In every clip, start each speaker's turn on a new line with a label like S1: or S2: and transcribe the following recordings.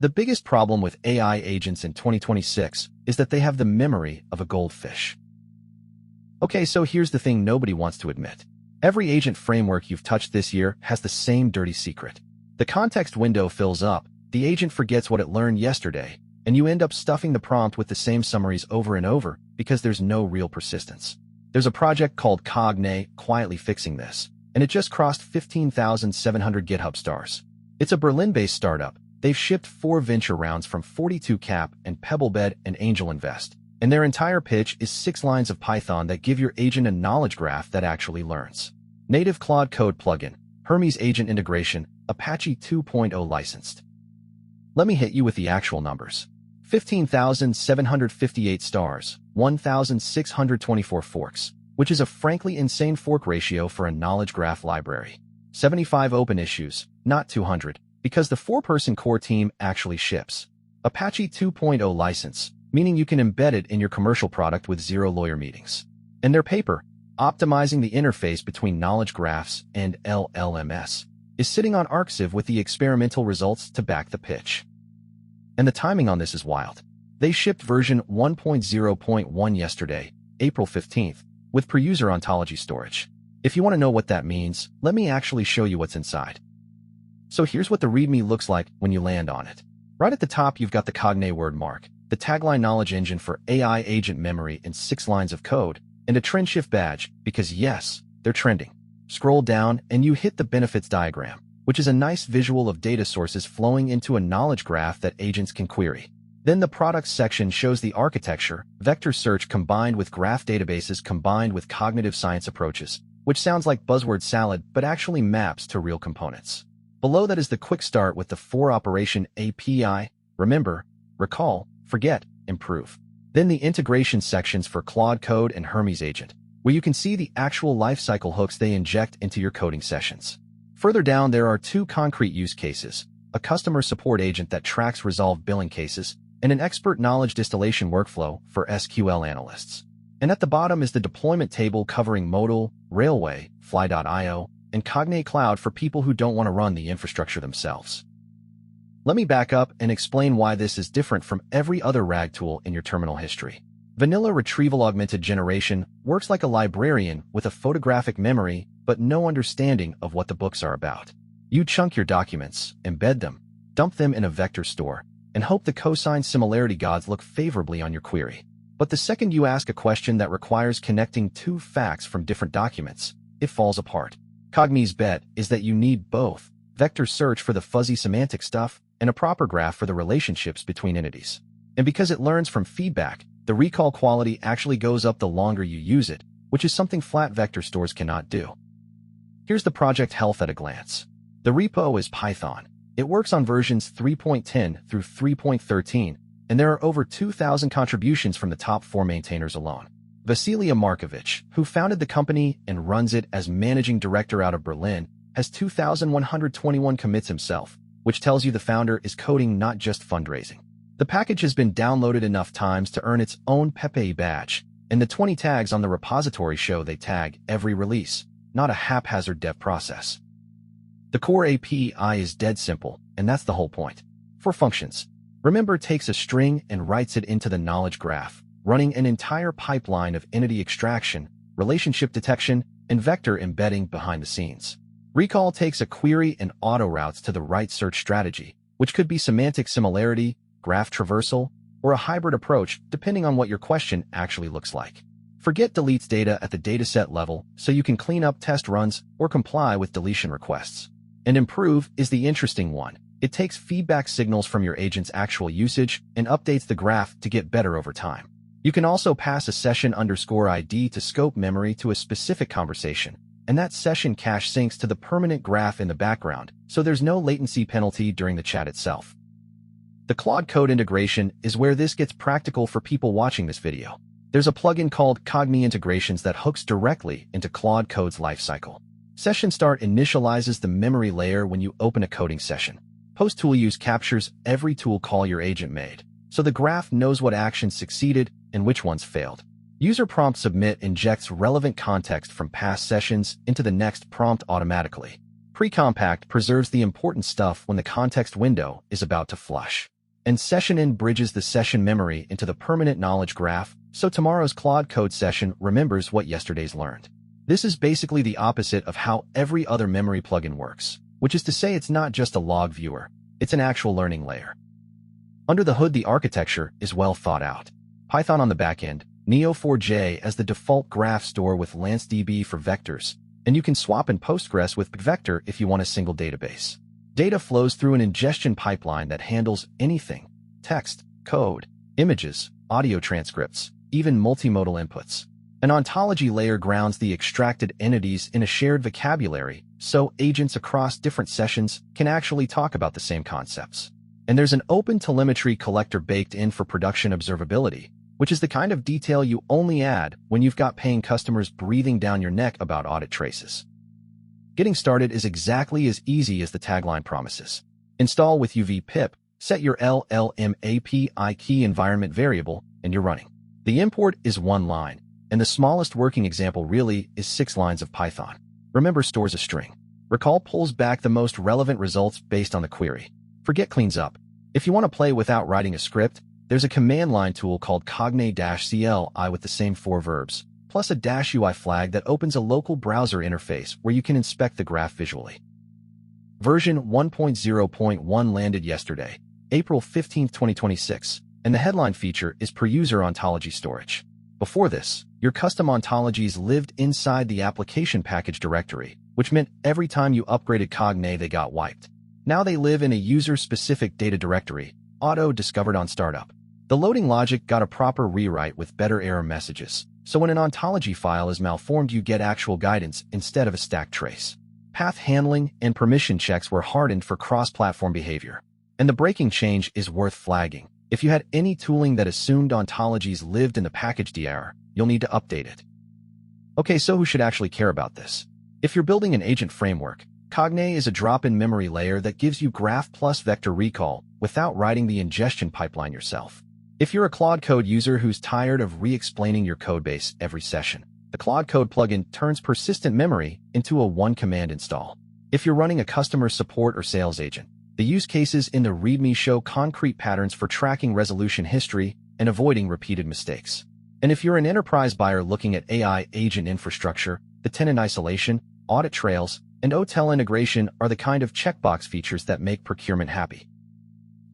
S1: The biggest problem with AI agents in 2026 is that they have the memory of a goldfish. Okay, so here's the thing nobody wants to admit. Every agent framework you've touched this year has the same dirty secret. The context window fills up, the agent forgets what it learned yesterday, and you end up stuffing the prompt with the same summaries over and over because there's no real persistence. There's a project called Cognee quietly fixing this, and it just crossed 15,700 GitHub stars. It's a Berlin-based startup. They've shipped 4 venture rounds from 42Cap and Pebblebed and Angel Invest, and their entire pitch is 6 lines of Python that give your agent a knowledge graph that actually learns. Native Claude Code plugin, Hermes agent integration, Apache 2.0 licensed. Let me hit you with the actual numbers. 15,758 stars, 1,624 forks, which is a frankly insane fork ratio for a knowledge graph library. 75 open issues, not 200, because the 4-person core team actually ships. Apache 2.0 license, meaning you can embed it in your commercial product with 0 lawyer meetings. And their paper, optimizing the interface between knowledge graphs and LLMs, is sitting on Arxiv with the experimental results to back the pitch. And the timing on this is wild. They shipped version 1.0.1 yesterday, April 15th, with per-user ontology storage. If you want to know what that means, let me actually show you what's inside. So here's what the README looks like when you land on it. Right at the top, you've got the Cognee word mark, the tagline knowledge engine for AI agent memory in 6 lines of code, and a trend shift badge, because yes, they're trending. Scroll down and you hit the benefits diagram, which is a nice visual of data sources flowing into a knowledge graph that agents can query. Then the products section shows the architecture, vector search combined with graph databases combined with cognitive science approaches, which sounds like buzzword salad but actually maps to real components. Below that is the quick start with the 4-operation API, remember, recall, forget, improve. Then the integration sections for Claude Code and Hermes Agent, where you can see the actual lifecycle hooks they inject into your coding sessions. Further down, there are 2 concrete use cases, a customer support agent that tracks resolved billing cases, and an expert knowledge distillation workflow for SQL analysts. And at the bottom is the deployment table covering Modal, Railway, Fly.io, and Cognate Cloud for people who don't want to run the infrastructure themselves. Let me back up and explain why this is different from every other RAG tool in your terminal history. Vanilla Retrieval Augmented Generation works like a librarian with a photographic memory but no understanding of what the books are about. You chunk your documents, embed them, dump them in a vector store, and hope the cosine similarity gods look favorably on your query. But the second you ask a question that requires connecting 2 facts from different documents, it falls apart. Cognee's bet is that you need both, vector search for the fuzzy semantic stuff and a proper graph for the relationships between entities. And because it learns from feedback, the recall quality actually goes up the longer you use it, which is something flat vector stores cannot do. Here's the project health at a glance. The repo is Python. It works on versions 3.10 through 3.13, and there are over 2,000 contributions from the top 4 maintainers alone. Vasilia Markovich, who founded the company and runs it as managing director out of Berlin, has 2,121 commits himself, which tells you the founder is coding not just fundraising. The package has been downloaded enough times to earn its own Pepe badge, and the 20 tags on the repository show they tag every release, not a haphazard dev process. The core API is dead simple, and that's the whole point. For functions, remember takes a string and writes it into the knowledge graph, running an entire pipeline of entity extraction, relationship detection, and vector embedding behind the scenes. Recall takes a query and auto-routes to the right search strategy, which could be semantic similarity, graph traversal, or a hybrid approach depending on what your question actually looks like. Forget deletes data at the dataset level so you can clean up test runs or comply with deletion requests. And improve is the interesting one. It takes feedback signals from your agent's actual usage and updates the graph to get better over time. You can also pass a session_ID to scope memory to a specific conversation, and that session cache syncs to the permanent graph in the background, so there's no latency penalty during the chat itself. The Claude Code integration is where this gets practical for people watching this video. There's a plugin called Cognee Integrations that hooks directly into Claude Code's lifecycle. Session Start initializes the memory layer when you open a coding session. Post Tool Use captures every tool call your agent made, so the graph knows what actions succeeded and which ones failed. User Prompt Submit injects relevant context from past sessions into the next prompt automatically. Pre-compact preserves the important stuff when the context window is about to flush. And session in bridges the session memory into the permanent knowledge graph, so tomorrow's Claude Code session remembers what yesterday's learned. This is basically the opposite of how every other memory plugin works, which is to say it's not just a log viewer, it's an actual learning layer. Under the hood, the architecture is well thought out. Python on the backend, Neo4j as the default graph store with LanceDB for vectors, and you can swap in Postgres with vector if you want a single database. Data flows through an ingestion pipeline that handles anything: text, code, images, audio transcripts, even multimodal inputs. An ontology layer grounds the extracted entities in a shared vocabulary, so agents across different sessions can actually talk about the same concepts. And there's an open telemetry collector baked in for production observability, which is the kind of detail you only add when you've got paying customers breathing down your neck about audit traces. Getting started is exactly as easy as the tagline promises. Install with UV pip, set your LLM API key environment variable, and you're running. The import is one line, and the smallest working example really is 6 lines of Python. Remember, stores a string. Recall pulls back the most relevant results based on the query. Forget cleans up. If you want to play without writing a script, there's a command line tool called Cognee-CLI with the same 4 verbs, plus a -UI flag that opens a local browser interface where you can inspect the graph visually. Version 1.0.1 landed yesterday, April 15, 2026, and the headline feature is per-user ontology storage. Before this, your custom ontologies lived inside the application package directory, which meant every time you upgraded Cognee they got wiped. Now they live in a user-specific data directory, auto-discovered on startup. The loading logic got a proper rewrite with better error messages, so when an ontology file is malformed you get actual guidance instead of a stacked trace. Path handling and permission checks were hardened for cross-platform behavior. And the breaking change is worth flagging. If you had any tooling that assumed ontologies lived in the package dir, you'll need to update it. Okay, so who should actually care about this? If you're building an agent framework, Cognee is a drop-in memory layer that gives you graph plus vector recall without writing the ingestion pipeline yourself. If you're a Claude Code user who's tired of re-explaining your codebase every session, the Claude Code plugin turns persistent memory into a one-command install. If you're running a customer support or sales agent, the use cases in the README show concrete patterns for tracking resolution history and avoiding repeated mistakes. And if you're an enterprise buyer looking at AI agent infrastructure, the tenant isolation, audit trails, and OTel integration are the kind of checkbox features that make procurement happy.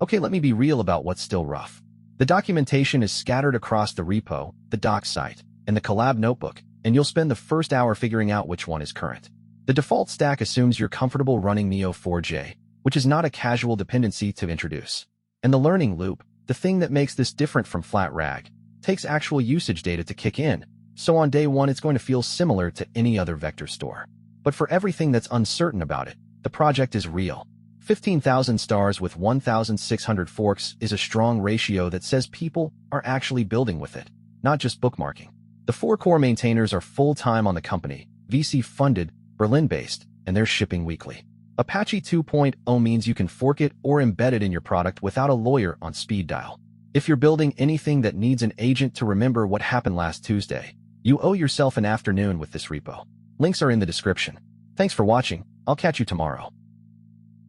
S1: Okay, let me be real about what's still rough. The documentation is scattered across the repo, the docs site, and the collab notebook, and you'll spend the first hour figuring out which one is current. The default stack assumes you're comfortable running Neo4j, which is not a casual dependency to introduce. And the learning loop, the thing that makes this different from flat RAG, takes actual usage data to kick in, so on day 1 it's going to feel similar to any other vector store. But for everything that's uncertain about it, the project is real. 15,000 stars with 1,600 forks is a strong ratio that says people are actually building with it, not just bookmarking. The 4 core maintainers are full-time on the company, VC-funded, Berlin-based, and they're shipping weekly. Apache 2.0 means you can fork it or embed it in your product without a lawyer on speed dial. If you're building anything that needs an agent to remember what happened last Tuesday, you owe yourself an afternoon with this repo. Links are in the description. Thanks for watching. I'll catch you tomorrow.